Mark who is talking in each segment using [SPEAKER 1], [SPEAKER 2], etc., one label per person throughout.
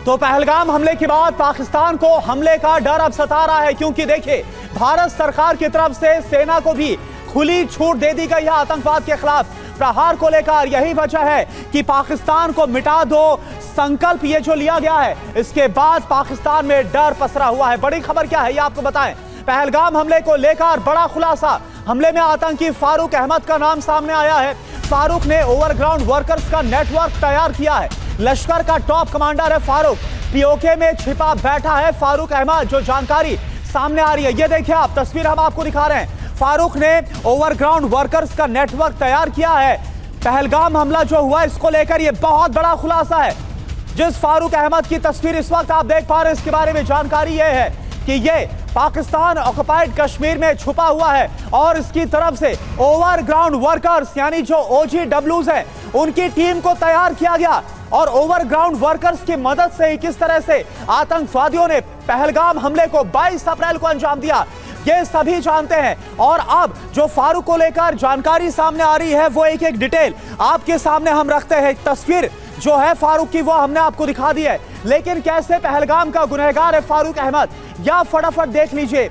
[SPEAKER 1] तो पहलगाम हमले के बाद पाकिस्तान को हमले का डर अब सता रहा है, क्योंकि देखिए भारत सरकार की तरफ से सेना को भी खुली छूट दे दी गई है आतंकवाद के खिलाफ प्रहार को लेकर। यही वजह है कि पाकिस्तान को मिटा दो संकल्प ये जो लिया गया है, इसके बाद पाकिस्तान में डर पसरा हुआ है। बड़ी खबर क्या है ये आपको बताएं। पहलगाम हमले को लेकर बड़ा खुलासा। हमले में आतंकी फारूक अहमद का नाम सामने आया है। फारूक ने ओवरग्राउंड वर्कर्स का नेटवर्क तैयार किया है। लश्कर का टॉप कमांडर है फारूक। पीओके में छिपा बैठा है फारूक अहमद, जो जानकारी सामने आ रही है। ये देखिए आप तस्वीर हम आपको दिखा रहे हैं। फारूक ने ओवरग्राउंड वर्कर्स का नेटवर्क तैयार किया है। पहलगाम हमला जो हुआ इसको लेकर यह बहुत बड़ा खुलासा है। जिस फारूक अहमद की तस्वीर इस वक्त आप देख पा रहे हैं, इसके बारे में जानकारी यह है कि ये पाकिस्तान ऑक्युपाइड कश्मीर में छुपा हुआ है और इसकी तरफ से ओवरग्राउंड वर्कर्स यानी जो OGWs हैं उनकी टीम को तैयार किया गया। और ओवरग्राउंड वर्कर्स की मदद से ही किस तरह से आतंकवादियों ने पहलगाम हमले को 22 अप्रैल को अंजाम दिया, ये सभी जानते हैं। और अब जो फारूक को लेकर जानकारी सामने आ रही है वो एक एक डिटेल आपके सामने हम रखते हैं। तस्वीर जो है फारूक की वो हमने आपको दिखा दी है, लेकिन कैसे पहलगाम का गुनहगार है फारूक अहमद, या फटाफट देख लीजिए।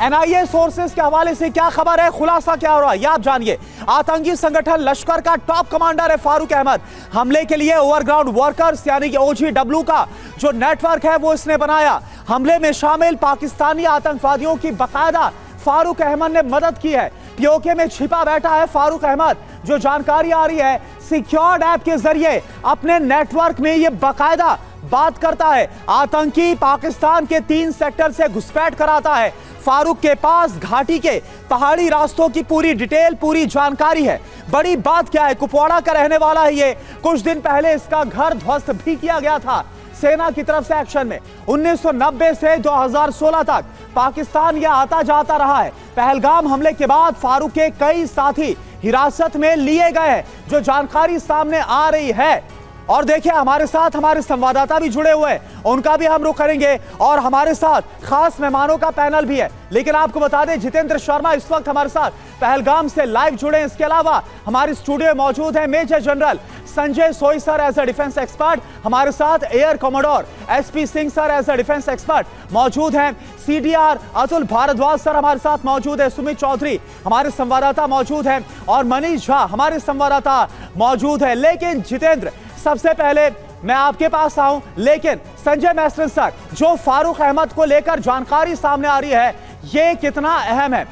[SPEAKER 1] NIA सोर्सेस के हवाले से क्या खबर है, खुलासा क्या हो रहा है, ये आप जानिए। आतंकी संगठन लश्कर का टॉप कमांडर है फारूक अहमद। हमले के लिए ओवरग्राउंड वर्कर्स यानी कि OGW का जो नेटवर्क है वो इसने बनाया। हमले में शामिल पाकिस्तानी आतंकवादियों की बाकायदा फारूक अहमद ने मदद की है। पीओके में छिपा बैठा है फारूक अहमद। जो जानकारी आ रही है, सिक्योर्ड ऐप के जरिए अपने नेटवर्क में ये बाकायदा बात करता है। आतंकी पाकिस्तान के 3 सेक्टर से घुसपैठ कराता है। फारूक के पास घाटी के पहाड़ी रास्तों की पूरी डिटेल, पूरी जानकारी है। बड़ी बात क्या है, कुपवाड़ा का रहने वाला है ये। कुछ दिन पहले इसका घर ध्वस्त भी किया गया था सेना की तरफ से एक्शन में। 1990 से 2016 तक पाकिस्तान यह आता जाता रहा है। पहलगाम हमले के बाद फारूक के कई साथी हिरासत में लिए गए हैं, जो जानकारी सामने आ रही है। और देखिए हमारे साथ हमारे संवाददाता भी जुड़े हुए हैं, उनका भी हम रुख करेंगे और हमारे साथ खास मेहमानों का पैनल भी है। लेकिन आपको बता दें जितेंद्र शर्मा इस वक्त हमारे साथ पहलगाम से लाइव जुड़े हैं। इसके अलावा हमारे स्टूडियो में मौजूद है major general Sanjay Soi sir as a defence expert. हमारे साथ air commodore SP Singh sir as a defence expert मौजूद हैं। CDR अतुल भारद्वाज सर हमारे साथ मौजूद है। सुमित चौधरी हमारे संवाददाता मौजूद हैं और मनीष झा हमारे संवाददाता मौजूद है। लेकिन जितेंद्र, सबसे पहले मैं आपके पास आऊं, लेकिन संजय मैस्टर सर, जो फारूक अहमद को लेकर जानकारी सामने आ रही है ये कितना अहम है?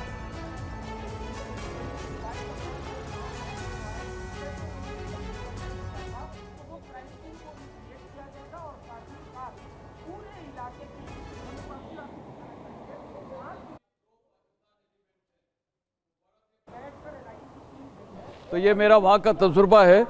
[SPEAKER 2] तो ये मेरा वहाँ का तजुर्बा है।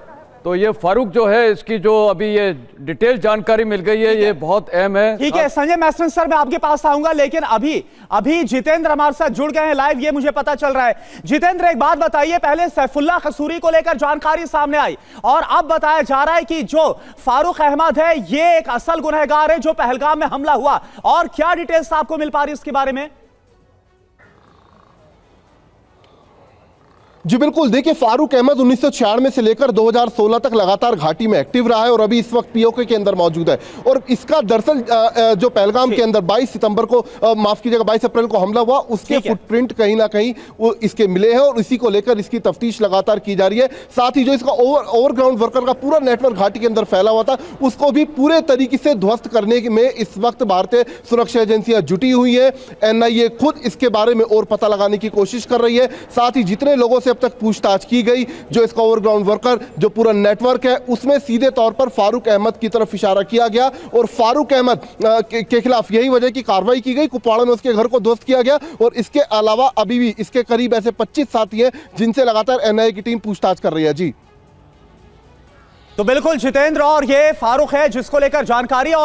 [SPEAKER 2] तो ये फारूक जो है, इसकी जो अभी ये डिटेल जानकारी मिल गई है, ये बहुत अहम है।
[SPEAKER 1] ठीक है संजय मैस्टर सर, मैं आपके पास आऊंगा, लेकिन अभी जितेंद्र हमारे साथ जुड़ गए हैं लाइव, ये मुझे पता चल रहा है। जितेंद्र, एक बात बताइए, पहले सैफुल्लाह कसूरी को लेकर जानकारी सामने आई और अब बताया जा रहा है कि जो फारूक अहमद है ये एक असल गुनहगार है जो पहलगाम में हमला हुआ, और क्या डिटेल्स आपको मिल पा रही है इसके बारे में?
[SPEAKER 3] जी बिल्कुल, देखिए फारूक अहमद 1996 से लेकर 2016 तक लगातार घाटी में एक्टिव रहा है और अभी इस वक्त पीओके के अंदर मौजूद है। और इसका दरअसल जो पहलगाम के अंदर 22 सितंबर को माफ कीजिएगा 22 अप्रैल को हमला हुआ, उसके फुटप्रिंट कहीं ना कहीं वो इसके मिले हैं और इसी को लेकर इसकी तफ्तीश लगातार की जा रही है। साथ ही जो इसका ओवरग्राउंड वर्कर का पूरा नेटवर्क घाटी के अंदर फैला हुआ था, उसको भी पूरे तरीके से ध्वस्त करने में इस वक्त भारतीय सुरक्षा एजेंसियां जुटी हुई है। NIA खुद इसके बारे में और पता लगाने की कोशिश कर रही है। साथ ही जितने लोगों से अब तक पूछताछ की गई, जो इसका ओवरग्राउंड वर्कर जो पूरा नेटवर्क है उसमें सीधे तौर पर फारूक अहमद की तरफ इशारा किया गया और फारूक अहमद के खिलाफ यही वजह की कार्रवाई की गई। कुपवाड़ा में उसके घर को ध्वस्त किया गया और इसके अलावा अभी भी इसके करीब ऐसे 25 साथी हैं जिनसे लगातार NIA की टीम पूछताछ कर रही है। जी
[SPEAKER 1] तो बिल्कुल जितेंद्र, और ये फारूक है जिसको लेकर जानकारी और